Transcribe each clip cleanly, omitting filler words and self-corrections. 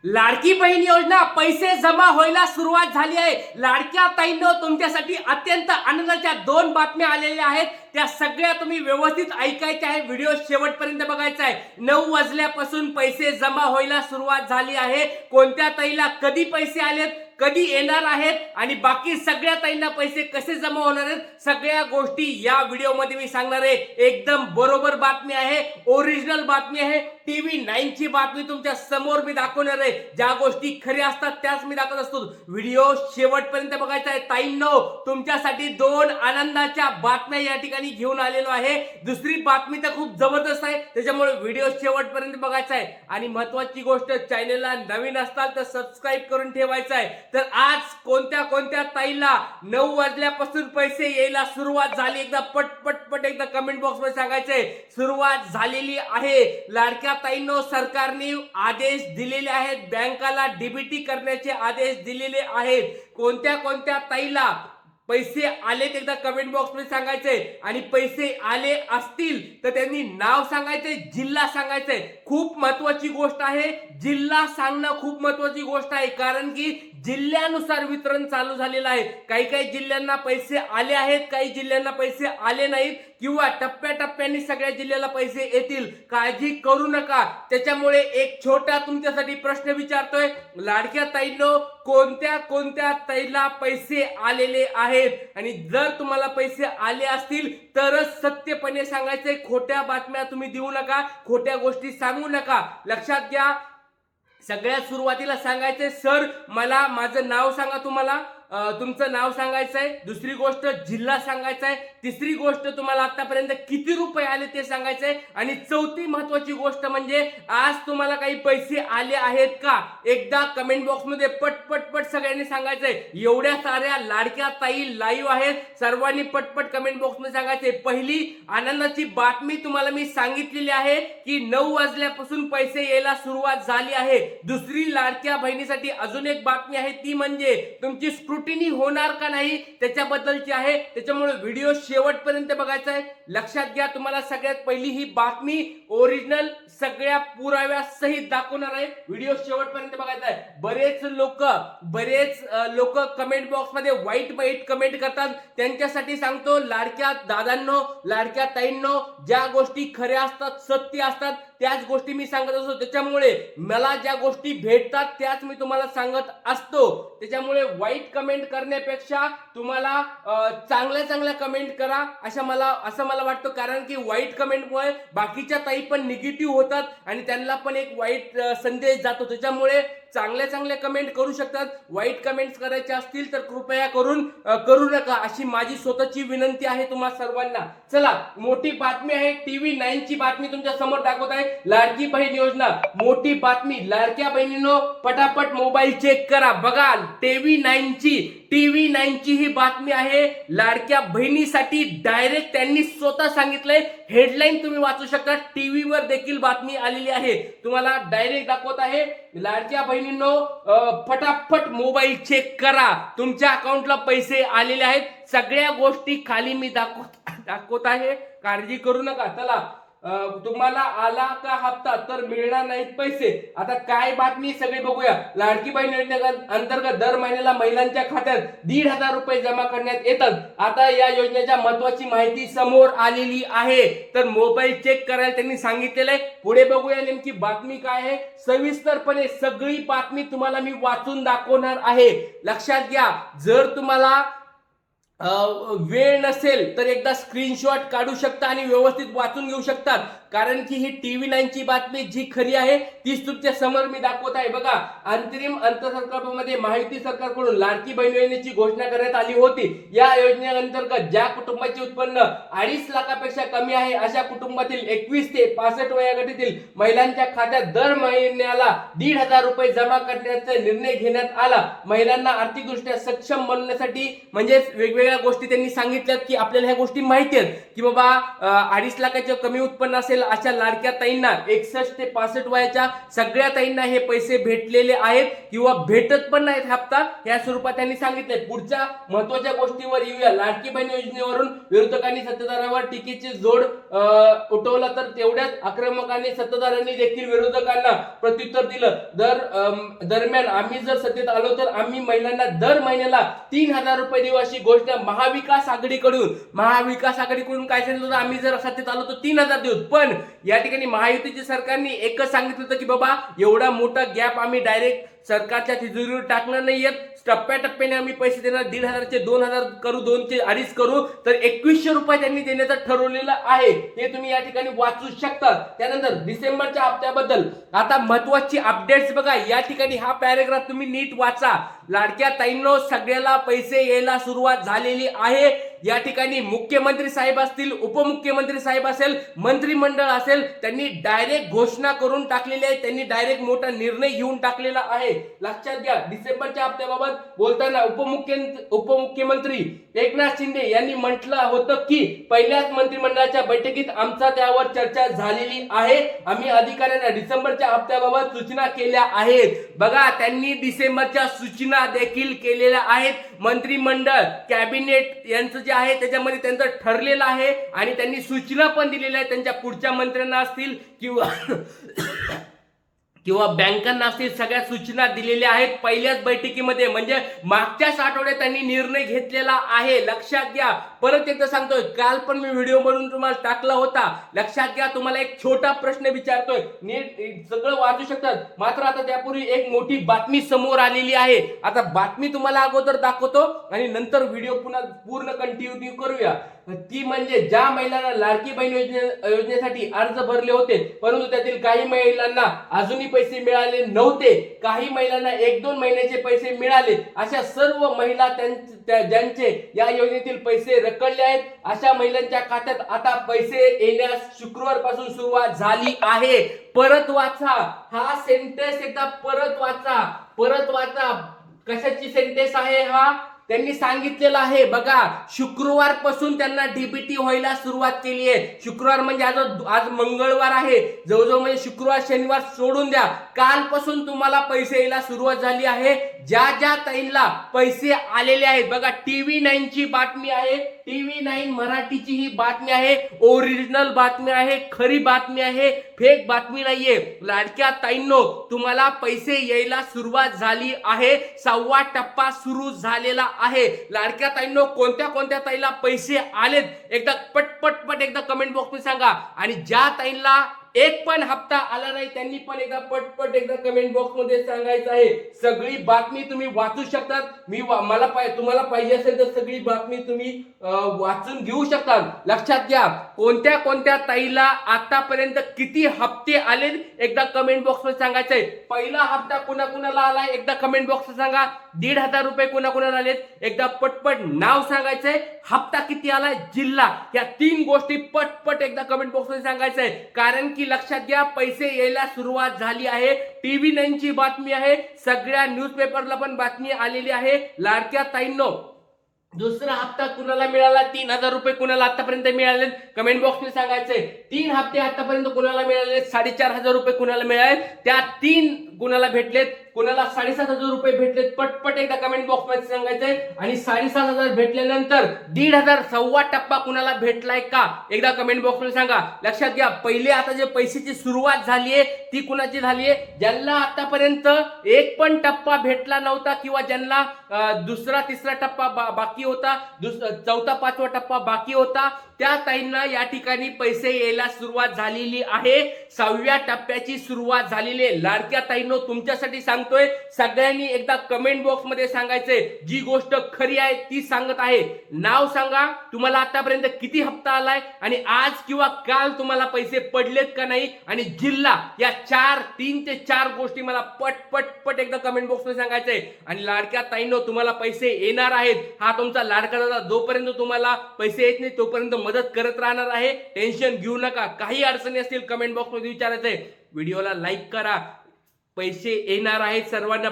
लाडकी बहीण योजना पैसे जमा व्हायला सुरुवात झाली आहे। लाडक्या ताईंनो, तुमच्यासाठी अत्यंत आनंदाच्या दोन बातम्या आलेल्या आहेत। त्या सगळ्या तुम्ही व्यवस्थित ऐकायच्या आहे, व्हिडिओ शेवटपर्यंत बघायचा आहे। 9 वाजल्यापासून पैसे जमा व्हायला सुरुवात झाली आहे। कोणत्या ताईला कधी पैसे आलेत, कधी येणार आहेत आणि बाकी सगळ्या ताईंना पैसे कसे जमा होणार आहेत, सगळ्या गोष्टी या व्हिडिओ मध्ये मी सांगणार आहे। एकदम बरोबर बातमी आहे, ओरिजिनल बातमी आहे। टीव्ही 9 ची बातमी तुमच्या समोर मी दाखवणार आहे। ज्या गोष्टी खऱ्या असतात त्याच मी दाखवत असतो। व्हिडिओ शेवटपर्यंत बघायचा आहे। ताईंनो, तुमच्यासाठी दोन आनंदाच्या बातम्या या ठिकाणी घेऊन आलेलो आहे। दुसरी बातमी तर खूप जबरदस्त आहे, त्याच्यामुळे व्हिडिओ शेवटपर्यंत बघायचा आहे। आणि महत्त्वाची गोष्ट, चॅनलला नवीन असाल तर सबस्क्राइब करून ठेवायचं आहे। तर आज कोणत्या कोणत्या ताईला 9 वाजल्यापासून पैसे यायला सुरुवात झाली, एकदा पट एकदा कमेंट बॉक्स मध्ये सांगायचंय। सुरुवात झालेली आहे। लाडक्या ताईंनो, सरकारने आदेश दिलेले आहेत, बँकाला डीबीटी करण्याचे आदेश दिलेले आहेत। कोणत्या कोणत्या ताईला पैसे आलेत एकदा कमेंट बॉक्स मध्ये सांगायचंय। आणि पैसे आले असतील तर त्यांनी नाव सांगायचंय, जिल्हा सांगायचंय। खूप महत्त्वाची गोष्ट आहे, जिल्हा सांगणं खूप महत्त्वाची गोष्ट आहे, कारण की जिल्ह्यानुसार वितरण चालू झालेलं आहे। काही काही जिल्ह्यांना पैसे आले आहेत, काही जिल्ह्यांना पैसे आले नाहीत, किंवा टप्प्याटप्प्याने सगळ्या जिल्ह्याला पैसे येतील। काळजी करू नका। त्याच्यामुळे एक छोटा तुमच्यासाठी प्रश्न विचारतोय, लाडक्या ताईंनो, कोणत्या कोणत्या ताईला पैसे आलेले आहेत? आणि जर तुम्हाला पैसे आले असतील तरच सत्यपणे सांगायचंय, खोट्या बातम्या तुम्ही देऊ नका, खोट्या गोष्टी सांगू नका। लक्षात घ्या। सगळ्यात सुरुवातीला सांगायचंय, सर मला माझं नाव सांगा, तुम्हाला तुमचं नाव सांगायचंय। दुसरी गोष्ट, जिल्हा सांगायचा आहे। तिसरी गोष्ट, तुम्हाला आतापर्यंत किती रुपये आले ते सांगायचंय। आणि चौथी महत्त्वाची गोष्ट म्हणजे, आज तुम्हाला काही पैसे आले आहेत का, एकदा कमेंट बॉक्स मध्ये पट सगळ्यांनी सांगायचंय। एवढ्या साऱ्या लाडक्या ताई लाईव्ह आहेत, सर्वांनी पट कमेंट बॉक्स मध्ये सांगायचंय। पहिली आनंदाची बातमी तुम्हाला मी सांगितलेली आहे की 9 वाजल्यापासून पैसे यायला सुरुवात झाली आहे। दुसरी लाडक्या बहिणीसाठी अजून एक बातमी आहे, ती म्हणजे तुमची स्क्रुटिनी होणार का नाही त्याच्याबद्दलची आहे। त्याच्यामुळे व्हिडिओ शेवटपर्यंत बघायचा आहे। लक्षात घ्या, तुम्हाला सगळ्यात पहिली ही बातमी ओरिजिनल सगळ्या पुराव्या सहित दाखवणार आहे। व्हिडिओ शेवटपर्यंत बघायचा आहे। बरेच लोक कमेंट बॉक्स मध्ये वाईट कमेंट करतात, त्यांच्यासाठी सांगतो, लाडक्या दादांनो, लाडक्या ताईंनो, ज्या गोष्टी खऱ्या असतात, सत्य असतात, त्याच गोष्टी मी सांगत असतो। त्याच्यामुळे मला ज्या गोष्टी भेटतात त्याच मी तुम्हाला सांगत असतो। त्याच्यामुळे वाईट कमेंट करण्यापेक्षा तुम्हाला चांगल्या कमेंट करा, असं मला वाटतं। कारण की वाईट कमेंटमुळे बाकीच्या ताई पण निगेटिव्ह होतात आणि त्यांना पण एक वाईट संदेश जातो। त्याच्यामुळे चांगल्या कमेंट करू शकतात। वाईट कमेंट्स करायचे असतील तर कृपया करून करू नका, अशी माझी स्वतःची विनंती आहे तुम्हा सर्वांना। चला, मोठी बातमी आहे, टीव्ही 9 ची बातमी तुमच्या समोर दाखवत आहे। लाडकी बहीण योजना, मोठी बातमी। लाडक्या बहिणींनो, पटापट मोबाईल चेक करा, बघा टीव्ही 9 ची ही बातमी आहे। लाडक्या बहिणीसाठी डायरेक्ट त्यांनी स्वतः सांगितलंय, हेडलाईन तुम्ही वाचू शकता, टीव्हीवर देखील बातमी आलेली आहे। तुम्हाला डायरेक्ट दाखवत आहे, लाडक्या बहिणींनो, फटाफट मोबाईल चेक करा, तुमच्या अकाउंटला पैसे आलेले आहेत। सगळ्या गोष्टी खाली मी दाखवत आहे, काळजी करू नका। चला, तुम्हाला आला का हप्ता तर मिळणार नाहीत पैसे। आता काय बातमी सगळे बघूया। लाडकी बहीण योजनेअंतर्गत दर महिन्याला महिलांच्या खात्यात 1,500 रुपये जमा करण्यात येतात। आता या योजनेच्या महत्त्वाची माहिती समोर आलेली आहे, तर मोबाईल चेक करायला त्यांनी सांगितलेलं आहे। पुढे बघूया नेमकी बातमी काय आहे। सविस्तरपणे सगळी बातमी तुम्हाला मी वाचून दाखवणार आहे। लक्षात घ्या, जर तुम्हाला वेळ नसेल तर एकदा स्क्रीनशॉट काढू शकता आणि व्यवस्थित वाचून घेऊ शकतात, कारण की ही टीव्ही 9 ची बातमी जी खरी आहे तीच तुमच्या समोर मी दाखवत आहे। बघा, अंतरिम अर्थसंकल्पामध्ये महायुती सरकारकडून लाडकी बहीण योजनेची घोषणा करण्यात आली होती। या योजनेअंतर्गत ज्या कुटुंबाचे उत्पन्न 2.5 लाखापेक्षा कमी आहे अशा कुटुंबातील 21 ते 65 वयोगटातील महिलांच्या खात्यात दर महिन्याला 1,500 रुपये जमा करण्याचा निर्णय घेण्यात आला। महिलांना आर्थिकदृष्ट्या सक्षम बनवण्यासाठी, म्हणजे वेगवेगळ्या गोष्टी त्यांनी सांगितल्यात की आपल्याला ह्या गोष्टी माहिती आहेत की बाबा 2.5 लाखाच्या कमी उत्पन्न असेल अशा लाडक्या ताईंना 61 ते 65 वयाच्या सगळ्या ताईंना हे पैसे भेटलेले आहेत किंवा भेटत पण नाहीत हप्ता या स्वरूपात त्यांनी सांगितलंय. पुढच्या महत्वाच्या गोष्टीवर येऊया. लाडकी बहीण योजनेवरून विरोधकांनी सत्ताधाऱ्यांवर टीकेची जोड उठवला तर तेवढ्याच आक्रमकांनी सत्ताधाऱ्यांनी देखील विरोधकांना प्रत्युत्तर दिलं. दरम्यान आम्ही जर सत्तेत आलो तर आम्ही महिलांना दर महिन्याला 3,000 रुपये देऊ अशी घोषणा महाविकास आघाडीकडून काय सांगितलं होतं, आम्ही जर सत्तेत आलो तर 3,000 देऊ. पण या ठिकाणी महायुतीच्या सरकारने एकच सांगितलं होतं की बाबा एवढा मोठा गॅप आम्ही डायरेक्ट सरकारच्या तिजोरीवर टाकणार नाहीयेत, टप्प्याटप्प्याने आम्ही पैसे देणार. 1,500चे 2,000 करू, 2चे 2.5 करू, तर 2100 रुपये त्यांनी देण्याचं ठरवलेलं आहे. हे तुम्ही या ठिकाणी वाचू शकता. त्यानंतर डिसेंबरच्या हप्त्याबद्दल आता महत्वाची अपडेट्स बघा. या ठिकाणी हा पॅराग्राफ तुम्ही नीट वाचा. लाडक्या ताईंनो सगळ्याला पैसे यायला सुरुवात झालेली आहे. या ठिकाणी मुख्यमंत्री साहेब असतील, उपमुख्यमंत्री साहेब असेल, मंत्रिमंडळ असेल, त्यांनी डायरेक्ट घोषणा करून टाकलेली आहे. त्यांनी डायरेक्ट मोठा निर्णय घेऊन टाकलेला आहे. लक्षात घ्या. डिसेंबरच्या हप्त्याबाबत बोलताना उपमुख्यमंत्री एकनाथ शिंदे यांनी म्हटलं होतं की पहिल्याच मंत्रिमंडळाच्या बैठकीत आमचा त्यावर चर्चा झालेली आहे. आम्ही अधिकाऱ्यांना डिसेंबरच्या हप्त्याबाबत सूचना केल्या आहेत. बघा, त्यांनी डिसेंबरच्या सूचना देखील केलेल्या आहेत. मंत्रिमंडळ कॅबिनेट यांचं जे आहे त्याच्यामध्ये त्यांचं ठरलेलं आहे आणि त्यांनी सूचना पण दिलेल्या आहेत त्यांच्या पुढच्या मंत्र्यांना असतील किंवा बँकांना असतील, सगळ्या सूचना दिलेल्या आहेत पहिल्याच बैठकीमध्ये. म्हणजे मागच्याच आठवड्यात त्यांनी निर्णय घेतलेला आहे. लक्षात घ्या. परत एकदा सांगतोय, काल पण मी व्हिडिओ बनवून तुम्हाला टाकला होता. लक्षात घ्या. तुम्हाला एक छोटा प्रश्न विचारतोय, नीट सगळं वाचू शकतात. मात्र आता त्यापूर्वी एक मोठी बातमी समोर आलेली आहे. आता बातमी तुम्हाला अगोदर दाखवतो आणि नंतर व्हिडिओ पुन्हा पूर्ण कंटिन्यू करूया. ती म्हणजे ज्या महिलांना लाडकी बहीण योजनेसाठी अर्ज भरले होते परंतु त्यातील काही महिलांना अजूनही पैसे मिळाले नव्हते, काही महिलांना 1-2 महिन्याचे पैसे मिळाले, अशा सर्व महिला ज्यांचे या योजनेतील पैसे रखडले आहेत अशा महिलांच्या खात्यात आता पैसे येण्यास शुक्रवार पासून सुरुवात झाली आहे. परत वाचा हा सेंटेन्स, एकदा परत वाचा. कशाची सेंटेन्स आहे हा? त्यांनी सांगितलेलं आहे. बघा, शुक्रवार पासून त्यांना डीबीटी व्हायला सुरुवात केली आहे. शुक्रवार म्हणजे आज मंगळवार आहे. जवळजवळ म्हणजे शुक्रवार शनिवार सोडून द्या, कालपासून तुम्हाला पैसे यायला सुरुवात झाली आहे. ज्या ताईंना पैसे आलेले आहेत, बघा TV9 ची बातमी आहे, TV9 मराठीची ही बातमी आहे. ओरिजिनल बातमी आहे, खरी बातमी आहे, फेक बातमी नाहीये. लाडक्या ताईंनो तुम्हाला पैसे यायला सुरुवात झाली आहे. 6वा टप्पा सुरू झालेला आहे. लाडक्या ताईंनो कोणत्या ताईला पैसे आलेत एकदा पटपट एकदा कमेंट बॉक्स मध्ये सांगा. आणि ज्या ताईंना एक पण हप्ता आला नाही त्यांनी पण एकदा पटपट एकदा कमेंट बॉक्स मध्ये सांगायचं आहे. सगळी बातमी तुम्ही वाचू शकतात. तुम्हाला पाहिजे असेल तर सगळी बातमी तुम्ही वाचून घेऊ शकता. लक्षात घ्या. कोणत्या ताईला आतापर्यंत किती हप्ते आले एकदा कमेंट बॉक्स मध्ये सांगायचंय. पहिला हप्ता कुणाला आलाय एकदा कमेंट बॉक्स मध्ये सांगा. 1,500 रुपये कुणाला आलेत एकदा पटपट नाव सांगायचंय. हप्ता किती आलाय, जिल्हा, या 3 गोष्टी पटपट एकदा कमेंट बॉक्स मध्ये सांगायचंय. कारण की लक्षात घ्या, पैसे यायला सुरुवात झाली आहे. TV9 ची बातमी आहे, सगळ्या न्यूजपेपरला पण बातमी आलेली आहे. लाडक्या ताईंनो दुसरा हप्ता कुणाला मिळाला, 3,000 रुपये कुणाला आतापर्यंत मिळाले कमेंट बॉक्स मध्ये सांगायचंय. 3 हप्ते आतापर्यंत कुणाला मिळाले, 4,500 रुपये कुणाला मिळाले, त्या 3 कुणाला भेटलेत, कुणाला 7,500 रुपये भेटलेत पटपट एकदा कमेंट बॉक्स मध्ये सांगायचंय. आणि 7,500 भेटल्यानंतर 1,500 6वा टप्पा कुणाला भेटलाय का एकदा कमेंट बॉक्स मध्ये सांगा. लक्षात घ्या, पहिले आता जे पैशाची सुरुवात झालीये ती कुणाची झालीये, ज्यांना आतापर्यंत एक पण टप्पा भेटला नव्हता किंवा ज्यांना दुसरा तिसरा टप्पा बाकी होता, चौथा पाचवा टप्पा बाकी होता, त्या ताईंना या ठिकाणी पैसे यायला सुरुवात झालेली आहे. 6व्या टप्प्याची सुरुवात झालेली आहे. लाडक्या ताईंनो तुमच्यासाठी सांगतोय, सगळ्यांनी एकदा कमेंट बॉक्स मध्ये सांगायचंय. जी गोष्ट खरी आहे ती सांगत आहे. नाव सांगा, तुम्हाला आतापर्यंत किती हप्ता आलाय आणि आज किंवा काल तुम्हाला पैसे पडलेत का नाही, आणि जिल्हा, या 3 ते 4 गोष्टी मला पट एकदा कमेंट बॉक्स मध्ये सांगायचंय. आणि लाडक्या ताईंनो तुम्हाला पैसे येणार आहेत. हा तुमचा लाडका दादा जोपर्यंत तुम्हाला पैसे येत नाही तोपर्यंत मदत करत राहणार आहे. टेन्शन घेऊ नका. काही अडचणी असतील कमेंट बॉक्स मध्ये विचारायचंय. व्हिडिओला लाईक करा, पैसे येणार आहेत. सर्वांना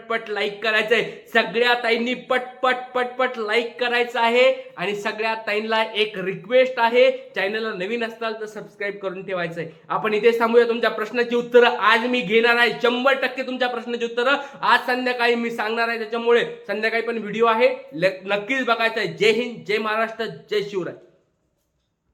पट लाईक करायचंय. सगळ्या ताईंनी पट लाईक करायचं आहे. आणि सगळ्या ताईंना एक रिक्वेस्ट आहे, चॅनलला नवीन असताल तर सबस्क्राईब करून ठेवायचंय. आपण इथेच थांबूया. तुमच्या प्रश्नाची उत्तरं आज मी घेणार आहे. 100% तुमच्या प्रश्नाची उत्तरं आज संध्याकाळी मी सांगणार आहे. त्याच्यामुळे संध्याकाळी पण व्हिडिओ आहे, नक्कीच बघायचा आहे. जय हिंद, जय महाराष्ट्र, जय शिवराय.